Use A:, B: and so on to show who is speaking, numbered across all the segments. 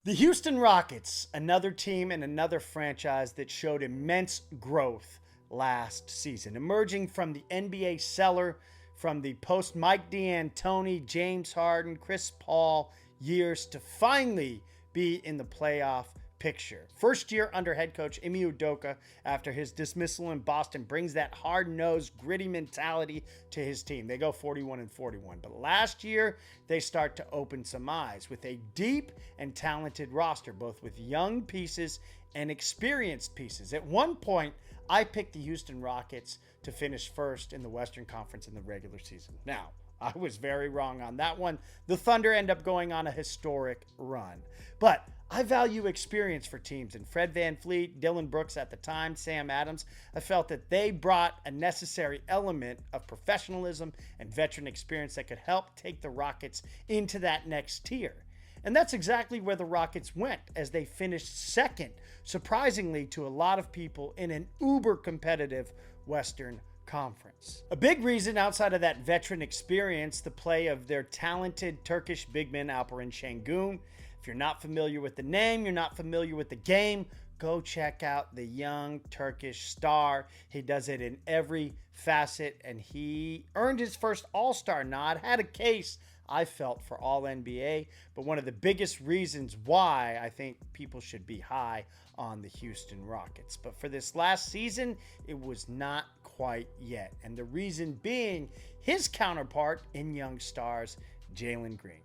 A: The Houston Rockets, another team and another franchise that showed immense growth last season, emerging from the NBA cellar from the post Mike D'Antoni, James Harden, Chris Paul years to finally be in the playoff picture. First year under head coach Ime Udoka after his dismissal in Boston brings that hard-nosed, gritty mentality to his team. They go 41-41. But last year, they start to open some eyes with a deep and talented roster, both with young pieces and experienced pieces. At one point, I picked the Houston Rockets to finish first in the Western Conference in the regular season. Now, I was very wrong on that one. The Thunder end up going on a historic run. But I value experience for teams, and Fred VanVleet, Dillon Brooks at the time, Sam Adams, I felt that they brought a necessary element of professionalism and veteran experience that could help take the Rockets into that next tier. And that's exactly where the Rockets went as they finished second, surprisingly to a lot of people, in an uber competitive Western Conference. A big reason outside of that veteran experience, the play of their talented Turkish big man Alperen Şengün. If you're not familiar with the name, you're not familiar with the game, go check out the young Turkish star. He does it in every facet, and he earned his first All-Star nod. Had a case, I felt, for All-NBA, but one of the biggest reasons why I think people should be high on the Houston Rockets. But for this last season, it was not quite yet, and the reason being his counterpart in young stars, Jalen Green.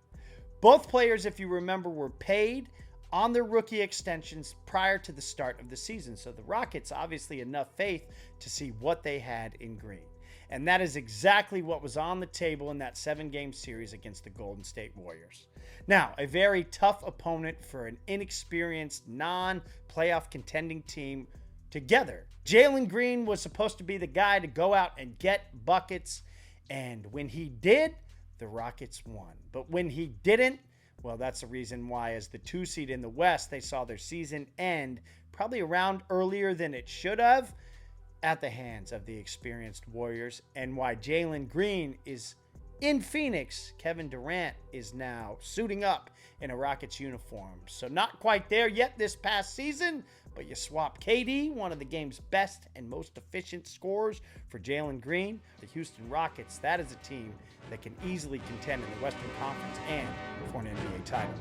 A: Both players, if you remember, were paid on their rookie extensions prior to the start of the season. So the Rockets obviously enough faith to see what they had in Green. And that is exactly what was on the table in that 7-game series against the Golden State Warriors. Now, a very tough opponent for an inexperienced, non-playoff contending team together. Jalen Green was supposed to be the guy to go out and get buckets. And when he did, the Rockets won. But when he didn't, well, that's the reason why, as the 2 seed in the West, they saw their season end probably around earlier than it should have at the hands of the experienced Warriors, and why Jalen Green is in Phoenix. Kevin Durant is now suiting up in a Rockets uniform. So not quite there yet this past season, but you swap KD, one of the game's best and most efficient scorers, for Jalen Green. The Houston Rockets, that is a team that can easily contend in the Western Conference and for an NBA title.